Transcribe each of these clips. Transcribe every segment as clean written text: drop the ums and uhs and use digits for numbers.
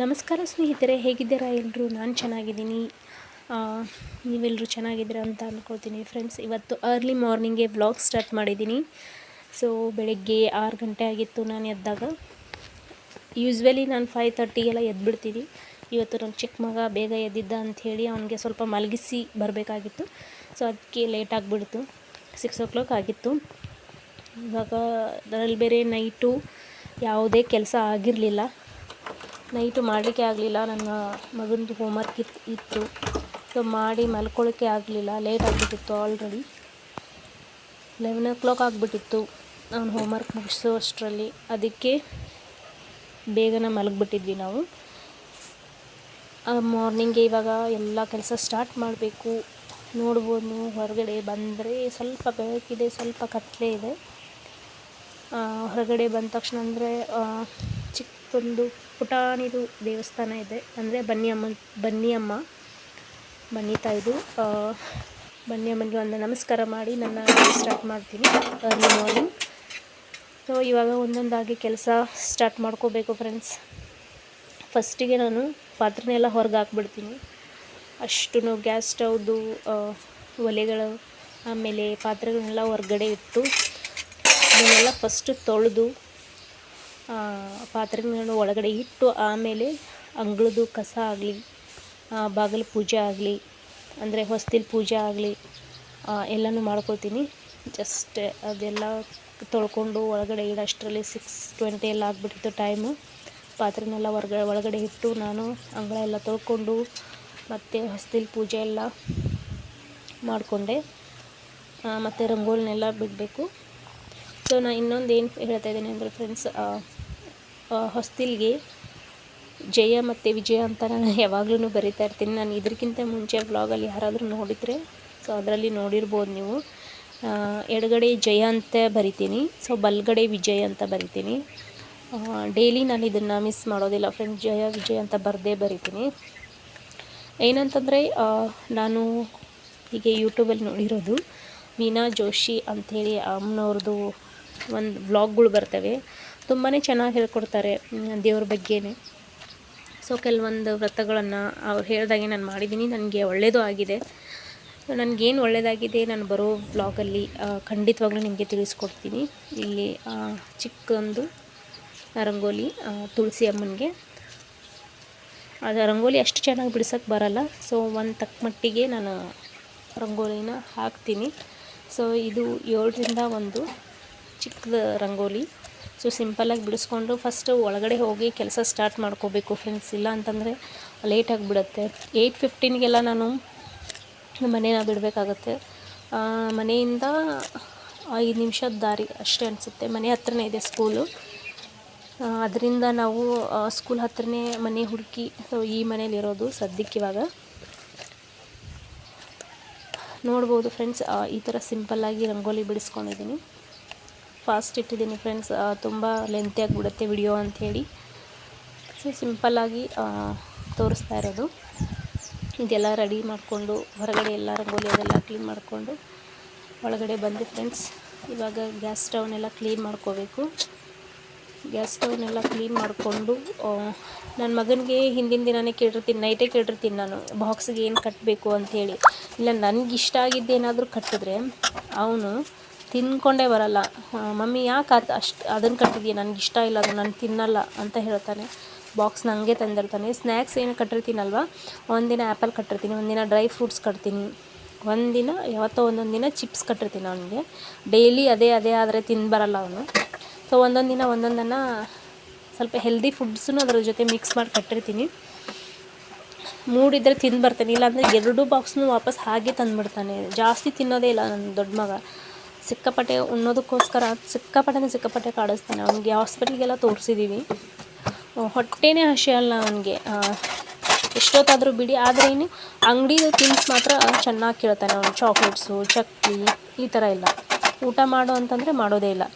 ನಮಸ್ಕಾರ ಸ್ನೇಹಿತರೆ, ಹೇಗಿದ್ದೀರಾ ಎಲ್ಲರೂ? ನಾನು ಚೆನ್ನಾಗಿದ್ದೀನಿ. ನೀವೆಲ್ಲರೂ ಚೆನ್ನಾಗಿದ್ದೀರಾ ಅಂತ ಅಂದ್ಕೊಳ್ತೀನಿ ಫ್ರೆಂಡ್ಸ್. ಇವತ್ತು ಅರ್ಲಿ ಮಾರ್ನಿಂಗೇ ವ್ಲಾಗ್ ಸ್ಟಾರ್ಟ್ ಮಾಡಿದ್ದೀನಿ. ಸೊ ಬೆಳಗ್ಗೆ 6 ಗಂಟೆ ಆಗಿತ್ತು ನಾನು ಎದ್ದಾಗ. ಯೂಸ್ವಲಿ ನಾನು 5:30 ಎದ್ಬಿಡ್ತೀನಿ. ಇವತ್ತು ನನ್ನ ಚಿಕ್ಕ ಮಗ ಬೇಗ ಎದ್ದಿದ್ದ ಅಂಥೇಳಿ ಅವನಿಗೆ ಸ್ವಲ್ಪ ಮಲಗಿಸಿ ಬರಬೇಕಾಗಿತ್ತು. ಸೊ ಅದಕ್ಕೆ ಲೇಟ್ ಆಗಿಬಿಡ್ತು. 6 o'clock ಆಗಿತ್ತು. ಇವಾಗ ಅದರಲ್ಲಿ ಬೇರೆ ನೈಟು ಯಾವುದೇ ಕೆಲಸ ಆಗಿರಲಿಲ್ಲ. ನೈಟು ಮಾಡಲಿಕ್ಕೆ ಆಗಲಿಲ್ಲ. ನನ್ನ ಮಗನದು ಹೋಮ್ವರ್ಕ್ ಇತ್ತು. ಸೊ ಮಾಡಿ ಮಲ್ಕೊಳ್ಳೋಕ್ಕೆ ಆಗಲಿಲ್ಲ. ಲೇಟ್ ಆಗಿಬಿಟ್ಟಿತ್ತು. ಆಲ್ರೆಡಿ 11 o'clock ಆಗಿಬಿಟ್ಟಿತ್ತು ನಾನು ಹೋಮ್ವರ್ಕ್ ಮುಗಿಸೋ ಅಷ್ಟರಲ್ಲಿ. ಅದಕ್ಕೆ ಬೇಗನೆ ಮಲಗಿಬಿಟ್ಟಿದ್ವಿ ನಾವು. ಮಾರ್ನಿಂಗೆ ಇವಾಗ ಎಲ್ಲ ಕೆಲಸ ಸ್ಟಾರ್ಟ್ ಮಾಡಬೇಕು. ನೋಡ್ಬೋದು ಹೊರಗಡೆ ಬಂದರೆ ಸ್ವಲ್ಪ ಬೆಳಕಿದೆ, ಸ್ವಲ್ಪ ಕತ್ತಲೆ ಇದೆ. ಹೊರಗಡೆ ಬಂದ ತಕ್ಷಣ ಅಂದರೆ ಚಿಕ್ಕದೊಂದು ಪುಟಾಣಿದು ದೇವಸ್ಥಾನ ಇದೆ. ಅಂದರೆ ಬನ್ನಿ ತಾಯಿದು. ಬನ್ನಿ ಅಮ್ಮನಿಗೆ ಒಂದು ನಮಸ್ಕಾರ ಮಾಡಿ ನನ್ನ ಸ್ಟಾರ್ಟ್ ಮಾಡ್ತೀನಿ ಅರ್ಲಿ ಮಾರ್ನಿಂಗ್. ಸೊ ಇವಾಗ ಒಂದೊಂದಾಗಿ ಕೆಲಸ ಸ್ಟಾರ್ಟ್ ಮಾಡ್ಕೋಬೇಕು ಫ್ರೆಂಡ್ಸ್. ಫಸ್ಟಿಗೆ ನಾನು ಪಾತ್ರೆನೆಲ್ಲ ಹೊರಗೆ ಹಾಕ್ಬಿಡ್ತೀನಿ. ಅಷ್ಟು ಗ್ಯಾಸ್ ಸ್ಟವ್ದು ಒಲೆಗಳು, ಆಮೇಲೆ ಪಾತ್ರೆಗಳನ್ನೆಲ್ಲ ಹೊರಗಡೆ ಇಟ್ಟು ಅದನ್ನೆಲ್ಲ ಫಸ್ಟು ತೊಳೆದು ಪಾತ್ರೆಗಳನ್ನು ಒಳಗಡೆ ಇಟ್ಟು, ಆಮೇಲೆ ಅಂಗಳದ್ದು ಕಸ ಆಗಲಿ, ಬಾಗಿಲು ಪೂಜೆ ಆಗಲಿ, ಅಂದರೆ ಹೊಸ್ತಿಲ ಪೂಜೆ ಆಗಲಿ ಎಲ್ಲನೂ ಮಾಡ್ಕೊಳ್ತೀನಿ. ಜಸ್ಟ್ ಅದೆಲ್ಲ ತೊಳ್ಕೊಂಡು ಒಳಗಡೆ ಇಡೋಷ್ಟರಲ್ಲಿ 6:20 ಎಲ್ಲ ಆಗಿಬಿಟ್ಟಿತ್ತು ಟೈಮು. ಪಾತ್ರೆನೆಲ್ಲ ಒಳಗಡೆ ಇಟ್ಟು ನಾನು ಅಂಗಳ ಎಲ್ಲ ತೊಳ್ಕೊಂಡು ಮತ್ತು ಹೊಸ್ತಿಲ ಪೂಜೆ ಎಲ್ಲ ಮಾಡಿಕೊಂಡೆ. ಮತ್ತು ರಂಗೋಲಿನೆಲ್ಲ ಬಿಡಬೇಕು. ಸೊ ನಾನು ಇನ್ನೊಂದು ಏನು ಹೇಳ್ತಾ ಇದ್ದೀನಿ ಅಂದರೆ ಫ್ರೆಂಡ್ಸ್, ಹೊಸ್ತಿಲಿಗೆ ಜಯ ಮತ್ತು ವಿಜಯ ಅಂತ ನಾನು ಯಾವಾಗಲೂ ಬರಿತಾ ಇರ್ತೀನಿ. ನಾನು ಇದಕ್ಕಿಂತ ಮುಂಚೆ ವ್ಲಾಗಲ್ಲಿ ಯಾರಾದರೂ ನೋಡಿದರೆ ಸೊ ಅದರಲ್ಲಿ ನೋಡಿರ್ಬೋದು ನೀವು. ಎಡಗಡೆ ಜಯ ಅಂತ ಬರಿತೀನಿ, ಸೊ ಬಲಗಡೆ ವಿಜಯ ಅಂತ ಬರಿತೀನಿ. ಡೈಲಿ ನಾನು ಇದನ್ನು ಮಿಸ್ ಮಾಡೋದಿಲ್ಲ ಫ್ರೆಂಡ್ಸ್. ಜಯ ವಿಜಯ ಅಂತ ಬರಿತೀನಿ. ಏನಂತಂದರೆ ನಾನು ಹೀಗೆ ಯೂಟ್ಯೂಬಲ್ಲಿ ನೋಡಿರೋದು, ಮೀನಾ ಜೋಶಿ ಅಂಥೇಳಿ ಅಮ್ಮನವ್ರದ್ದು ಒಂದು ವ್ಲಾಗ್ಗಳು ಬರ್ತವೆ. ತುಂಬಾ ಚೆನ್ನಾಗಿ ಹೇಳ್ಕೊಡ್ತಾರೆ ದೇವ್ರ ಬಗ್ಗೆನೇ. ಸೊ ಕೆಲವೊಂದು ವ್ರತಗಳನ್ನು ಅವ್ರು ಹೇಳ್ದಾಗೆ ನಾನು ಮಾಡಿದ್ದೀನಿ. ನನಗೆ ಒಳ್ಳೆಯದು ಆಗಿದೆ. ನನಗೇನು ಒಳ್ಳೆಯದಾಗಿದೆ ನಾನು ಬರೋ ವ್ಲಾಗಲ್ಲಿ ಖಂಡಿತವಾಗ್ಲೂ ನಿಮಗೆ ತಿಳಿಸ್ಕೊಡ್ತೀನಿ. ಇಲ್ಲಿ ಚಿಕ್ಕದೊಂದು ರಂಗೋಲಿ ತುಳಸಿ ಅಮ್ಮನಿಗೆ. ಅದು ರಂಗೋಲಿ ಅಷ್ಟು ಚೆನ್ನಾಗಿ ಬಿಡ್ಸೋಕ್ಕೆ ಬರಲ್ಲ. ಸೊ ಒಂದು ತಕ್ಕ ಮಟ್ಟಿಗೆ ನಾನು ರಂಗೋಲಿನ ಹಾಕ್ತೀನಿ. ಸೊ ಇದು 7ರಿಂದ 1 ಚಿಕ್ಕದ ರಂಗೋಲಿ. ಸೊ ಸಿಂಪಲ್ಲಾಗಿ ಬಿಡಿಸ್ಕೊಂಡು ಫಸ್ಟು ಒಳಗಡೆ ಹೋಗಿ ಕೆಲಸ ಸ್ಟಾರ್ಟ್ ಮಾಡ್ಕೋಬೇಕು ಫ್ರೆಂಡ್ಸ್. ಇಲ್ಲ ಅಂತಂದರೆ ಲೇಟಾಗಿಬಿಡುತ್ತೆ. 8:15 ನಾನು ಮನೇನ ಬಿಡಬೇಕಾಗತ್ತೆ. ಮನೆಯಿಂದ 5 ನಿಮಿಷದ ದಾರಿ ಅಷ್ಟೇ ಅನಿಸುತ್ತೆ. ಮನೆ ಹತ್ರನೇ ಇದೆ ಸ್ಕೂಲು. ಅದರಿಂದ ನಾವು ಸ್ಕೂಲ್ ಹತ್ರನೇ ಮನೆ ಹುಡುಕಿ ಸೊ ಈ ಮನೇಲಿರೋದು ಸದ್ಯಕ್ಕಿವಾಗ. ನೋಡ್ಬೋದು ಫ್ರೆಂಡ್ಸ್, ಈ ಥರ ಸಿಂಪಲ್ಲಾಗಿ ರಂಗೋಲಿ ಬಿಡಿಸ್ಕೊಂಡಿದ್ದೀನಿ. ಫಾಸ್ಟ್ ಇಟ್ಟಿದ್ದೀನಿ ಫ್ರೆಂಡ್ಸ್, ತುಂಬ ಲೆಂತಿ ಆಗಿಬಿಡುತ್ತೆ ವಿಡಿಯೋ ಅಂಥೇಳಿ. ಸೊ ಸಿಂಪಲ್ಲಾಗಿ ತೋರಿಸ್ತಾ ಇರೋದು. ಇದೆಲ್ಲ ರೆಡಿ ಮಾಡಿಕೊಂಡು ಹೊರಗಡೆ ಎಲ್ಲ ರಂಗೋಲಿ ಅದೆಲ್ಲ ಕ್ಲೀನ್ ಮಾಡಿಕೊಂಡು ಒಳಗಡೆ ಬಂದು ಫ್ರೆಂಡ್ಸ್, ಇವಾಗ ಗ್ಯಾಸ್ ಸ್ಟವ್ನೆಲ್ಲ ಕ್ಲೀನ್ ಮಾಡ್ಕೋಬೇಕು. ಗ್ಯಾಸ್ ಸ್ಟವ್ನೆಲ್ಲ ಕ್ಲೀನ್ ಮಾಡಿಕೊಂಡು ನನ್ನ ಮಗನಿಗೆ ಹಿಂದಿನ ದಿನವೇ ಕೇಳಿರ್ತೀನಿ, ನೈಟೇ ಕೇಳಿರ್ತೀನಿ ನಾನು ಬಾಕ್ಸಿಗೆ ಏನು ಕಟ್ಟಬೇಕು ಅಂಥೇಳಿ. ಇಲ್ಲ ನನಗಿಷ್ಟ ಆಗಿದ್ದೇನಾದರೂ ಕಟ್ಟಿದ್ರೆ ಅವನು ತಿಂದ್ಕೊಂಡೇ ಬರಲ್ಲ. ಮಮ್ಮಿ ಯಾಕೆ ಅದನ್ನು ಕಟ್ಟಿದೀಯ, ನನಗಿಷ್ಟ ಇಲ್ಲ, ಅದು ನಾನು ತಿನ್ನಲ್ಲ ಅಂತ ಹೇಳ್ತಾನೆ. ಬಾಕ್ಸ್ ನನಗೆ ತಂದಿರ್ತಾನೆ. ಸ್ನ್ಯಾಕ್ಸ್ ಏನು ಕಟ್ಟಿರ್ತೀನಲ್ವ, ಒಂದಿನ ಆ್ಯಪಲ್ ಕಟ್ಟಿರ್ತೀನಿ, ಒಂದಿನ ಡ್ರೈ ಫ್ರೂಟ್ಸ್ ಕಟ್ತೀನಿ, ಒಂದಿನ ಯಾವತ್ತೋ ಒಂದೊಂದು ದಿನ ಚಿಪ್ಸ್ ಕಟ್ಟಿರ್ತೀನಿ. ಅವನಿಗೆ ಡೈಲಿ ಅದೇ ಆದರೆ ತಿಂದು ಬರಲ್ಲ ಅವನು. ಸೊ ಒಂದೊಂದು ದಿನ ಒಂದೊಂದನ್ನು ಸ್ವಲ್ಪ ಹೆಲ್ದಿ ಫುಡ್ಸನ್ನು ಅದರ ಜೊತೆ ಮಿಕ್ಸ್ ಮಾಡಿ ಕಟ್ಟಿರ್ತೀನಿ. ಮೂಡಿದ್ರೆ ತಿಂದು ಬರ್ತಾನೆ, ಇಲ್ಲಾಂದರೆ 2 ಬಾಕ್ಸ್ನು ವಾಪಸ್ ಹಾಗೆ ತಂದುಬಿಡ್ತಾನೆ. ಜಾಸ್ತಿ ತಿನ್ನೋದೇ ಇಲ್ಲ ನನ್ನ ದೊಡ್ಡ ಮಗ. ಸಿಕ್ಕಾಪಟ್ಟೆ ಉಣ್ಣೋದಕ್ಕೋಸ್ಕರ ಸಿಕ್ಕಾಪಟ್ಟೆ ಕಾಡಿಸ್ತಾನೆ. ಅವನಿಗೆ ಹಾಸ್ಪಿಟ್ಲಿಗೆಲ್ಲ ತೋರಿಸಿದ್ದೀವಿ. ಹೊಟ್ಟೆನೇ ಹಸಿಯಲ್ಲ ಅವನಿಗೆ. ಎಷ್ಟೊತ್ತಾದರೂ ಬಿಡಿ, ಆದರೆ ಏನು ಅಂಗಡಿದು ಥಿಂಗ್ಸ್ ಮಾತ್ರ ಚೆನ್ನಾಗಿ ಕೇಳ್ತಾನೆ ಅವನು. ಚಾಕ್ಲೇಟ್ಸು, ಚಕ್ಕಿ ಈ ಥರ ಎಲ್ಲ ಊಟ ಮಾಡು ಅಂತಂದರೆ ಮಾಡೋದೇ ಇಲ್ಲ.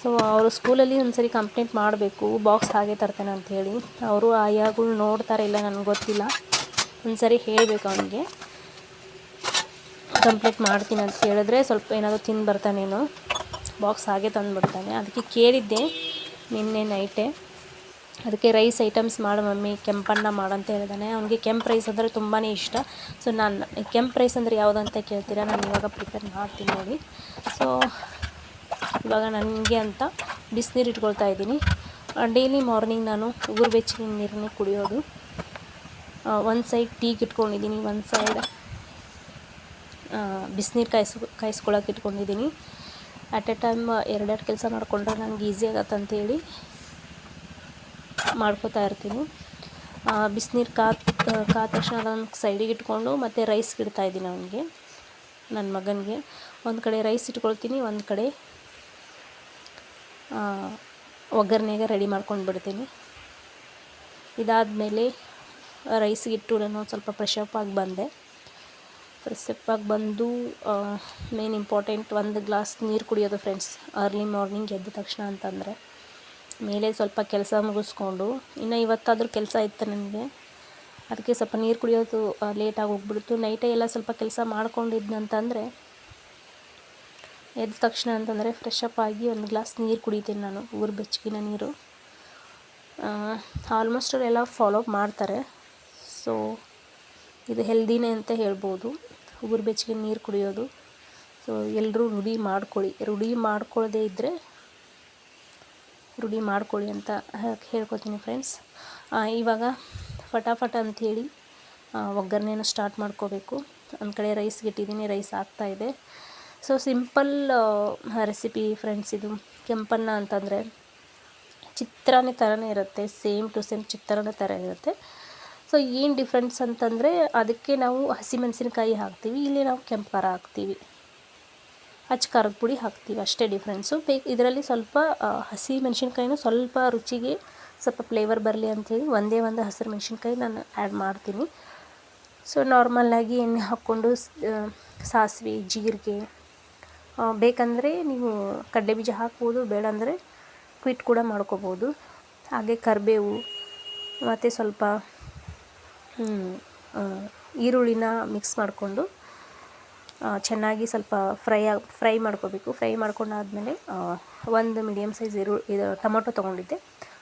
ಸೊ ಅವರು ಸ್ಕೂಲಲ್ಲಿ ಒಂದು ಸರಿ ಕಂಪ್ಲೇಂಟ್ ಮಾಡಬೇಕು, ಬಾಕ್ಸ್ ಹಾಗೆ ತರ್ತಾನೆ ಅಂಥೇಳಿ. ಅವರು ಆಯಾಗಳು ನೋಡ್ತಾರೆ ಇಲ್ಲ ನನಗೆ ಗೊತ್ತಿಲ್ಲ. ಒಂದು ಸರಿ ಹೇಳಬೇಕು ಅವನಿಗೆ, ಕಂಪ್ಲೇಂಟ್ ಮಾಡ್ತೀನಿ ಅಂತ ಹೇಳಿದ್ರೆ ಸ್ವಲ್ಪ ಏನಾದರೂ ತಿಂದು ಬರ್ತಾನೇನೋ. ಬಾಕ್ಸ್ ಹಾಗೆ ತಂದುಬಿಡ್ತಾನೆ. ಅದಕ್ಕೆ ಕೇಳಿದ್ದೆ ನಿನ್ನೆ ನೈಟೇ. ಅದಕ್ಕೆ ರೈಸ್ ಐಟಮ್ಸ್ ಮಾಡು ಮಮ್ಮಿ, ಕೆಂಪನ್ನ ಮಾಡಂತ ಹೇಳಿದಾನೆ. ಅವನಿಗೆ ಕೆಂಪು ರೈಸ್ ಅಂದರೆ ತುಂಬಾ ಇಷ್ಟ. ಸೊ ನಾನು ಕೆಂಪು ರೈಸ್ ಅಂದರೆ ಯಾವುದಂತ ಕೇಳ್ತೀರಾ, ನಾನು ಇವಾಗ ಪ್ರಿಪೇರ್ ಮಾಡ್ತೀನಿ ನೋಡಿ. ಸೊ ಇವಾಗ ನನಗೆ ಅಂತ ಬಿಸಿನೀರು ಇಟ್ಕೊಳ್ತಾ ಇದ್ದೀನಿ. ಡೈಲಿ ಮಾರ್ನಿಂಗ್ ನಾನು ಉಗುರು ಬೆಚ್ಚಗಿನ ನೀರನ್ನೇ ಕುಡಿಯೋದು. ಒಂದು ಸೈಡ್ ಟೀಗೆ ಇಟ್ಕೊಂಡಿದ್ದೀನಿ, ಒಂದು ಸೈಡ್ ಬಿಸಿನೀರು ಕಾಯಿಸ್ಕೊಳಕ್ಕೆ ಇಟ್ಕೊಂಡಿದ್ದೀನಿ. ಅಟ್ ಎ ಟೈಮ್ ಎರಡೆರಡು ಕೆಲಸ ಮಾಡಿಕೊಂಡ್ರೆ ನನಗೆ ಈಸಿ ಆಗತ್ತೆ ಅಂತೇಳಿ ಮಾಡ್ಕೋತಾ ಇರ್ತೀನಿ. ಬಿಸಿನೀರು ಕಾದ ತಕ್ಷಣ ಅದನ್ನು ಸೈಡಿಗೆ ಇಟ್ಕೊಂಡು ಮತ್ತು ರೈಸ್ಗೆ ಇಡ್ತಾಯಿದ್ದೀನಿ ಅವನಿಗೆ, ನನ್ನ ಮಗನಿಗೆ. ಒಂದು ಕಡೆ ರೈಸ್ ಇಟ್ಕೊಳ್ತೀನಿ, ಒಂದು ಕಡೆ ಒಗ್ಗರಣೆಗೆ ರೆಡಿ ಮಾಡ್ಕೊಂಡು ಬಿಡ್ತೀನಿ. ಇದಾದಮೇಲೆ ರೈಸ್ಗೆ ಇಟ್ಟು ನಾನು ಸ್ವಲ್ಪ ಫ್ರೆಶ್ ಅಪ್ ಆಗಿ ಬಂದೆ. ಬಂದು ಮೇನ್ ಇಂಪಾರ್ಟೆಂಟ್ 1 ಗ್ಲಾಸ್ ನೀರು ಕುಡಿಯೋದು ಫ್ರೆಂಡ್ಸ್, ಅರ್ಲಿ ಮಾರ್ನಿಂಗ್ ಎದ್ದ ತಕ್ಷಣ ಅಂತಂದರೆ. ಮೇಲೆ ಸ್ವಲ್ಪ ಕೆಲಸ ಮುಗಿಸ್ಕೊಂಡು, ಇನ್ನು ಇವತ್ತಾದರೂ ಕೆಲಸ ಇತ್ತು ನನಗೆ, ಅದಕ್ಕೆ ಸ್ವಲ್ಪ ನೀರು ಕುಡಿಯೋದು ಲೇಟಾಗಿ ಹೋಗ್ಬಿಡ್ತು. ನೈಟೇ ಎಲ್ಲ ಸ್ವಲ್ಪ ಕೆಲಸ ಮಾಡ್ಕೊಂಡಿದ್ನಂತಂದರೆ ಎದ್ದ ತಕ್ಷಣ ಅಂತಂದರೆ ಫ್ರೆಶ್ ಅಪ್ ಆಗಿ 1 ಗ್ಲಾಸ್ ನೀರು ಕುಡಿತೀನಿ ನಾನು, ಉಗುರು ಬೆಚ್ಚಗಿನ ನೀರು. ಆಲ್ಮೋಸ್ಟ್ ಎಲ್ಲ ಫಾಲೋ ಮಾಡ್ತಾರೆ. ಸೊ ಇದು ಹೆಲ್ದಿನೇ ಅಂತ ಹೇಳ್ಬೋದು, ಉಗುರು ಬೆಚ್ಚಗಿನ ನೀರು ಕುಡಿಯೋದು. ಸೊ ಎಲ್ಲರೂ ರೂಢಿ ಮಾಡ್ಕೊಳ್ಳಿ, ರೂಢಿ ಮಾಡ್ಕೊಳ್ಳದೇ ಇದ್ದರೆ ರೂಢಿ ಮಾಡ್ಕೊಳ್ಳಿ ಅಂತ ಹೇಳ್ಕೊತೀನಿ ಫ್ರೆಂಡ್ಸ್. ಇವಾಗ ಫಟಾಫಟ ಅಂಥೇಳಿ ಒಗ್ಗರಣೆನ ಸ್ಟಾರ್ಟ್ ಮಾಡ್ಕೋಬೇಕು. ಒಂದು ಕಡೆ ರೈಸ್ಗೆ ಇಟ್ಟಿದ್ದೀನಿ, ರೈಸ್ ಆಗ್ತಾಯಿದೆ. ಸೊ ಸಿಂಪಲ್ ರೆಸಿಪಿ ಫ್ರೆಂಡ್ಸ್ ಇದು. ಕೆಂಪನ್ನ ಅಂತಂದರೆ ಚಿತ್ರಾನ್ನ ಥರನೇ ಇರುತ್ತೆ, ಸೇಮ್ ಟು ಸೇಮ್ ಚಿತ್ರಾನ್ನ ಥರ ಇರುತ್ತೆ. ಸೊ ಏನು ಡಿಫ್ರೆನ್ಸ್ ಅಂತಂದರೆ ಅದಕ್ಕೆ ನಾವು ಹಸಿಮೆಣಸಿನಕಾಯಿ ಹಾಕ್ತೀವಿ, ಇಲ್ಲಿ ನಾವು ಕೆಂಪು ಖಾರ ಹಾಕ್ತೀವಿ, ಅಚ್ಚ ಖಾರದ ಪುಡಿ ಹಾಕ್ತೀವಿ, ಅಷ್ಟೇ ಡಿಫ್ರೆನ್ಸು. ಇದರಲ್ಲಿ ಸ್ವಲ್ಪ ಹಸಿ ಮೆಣಸಿನ್ಕಾಯಿನೂ ಸ್ವಲ್ಪ ರುಚಿಗೆ ಸ್ವಲ್ಪ ಫ್ಲೇವರ್ ಬರಲಿ ಅಂಥೇಳಿ ಒಂದೇ ಒಂದು ಹಸಿರು ಮೆಣಸಿನ್ಕಾಯಿ ನಾನು ಆ್ಯಡ್ ಮಾಡ್ತೀನಿ. ಸೊ ನಾರ್ಮಲ್ಲಾಗಿ ಎಣ್ಣೆ ಹಾಕ್ಕೊಂಡು ಸಾಸಿವೆ, ಜೀರಿಗೆ, ಬೇಕಂದರೆ ನೀವು ಕಡಲೆಬೀಜ ಹಾಕ್ಬೋದು, ಬೇಡಂದರೆ ಕ್ವಿಟ್ ಕೂಡ ಮಾಡ್ಕೋಬೋದು. ಹಾಗೆ ಕರಿಬೇವು ಮತ್ತು ಸ್ವಲ್ಪ ಈರುಳ್ಳಿನ ಮಿಕ್ಸ್ ಮಾಡಿಕೊಂಡು ಚೆನ್ನಾಗಿ ಸ್ವಲ್ಪ ಫ್ರೈ ಮಾಡ್ಕೋಬೇಕು. ಫ್ರೈ ಮಾಡ್ಕೊಂಡಾದಮೇಲೆ ಒಂದು ಮೀಡಿಯಮ್ ಸೈಜ್ ಇದು ಟೊಮೊಟೊ ತೊಗೊಂಡಿದ್ದೆ.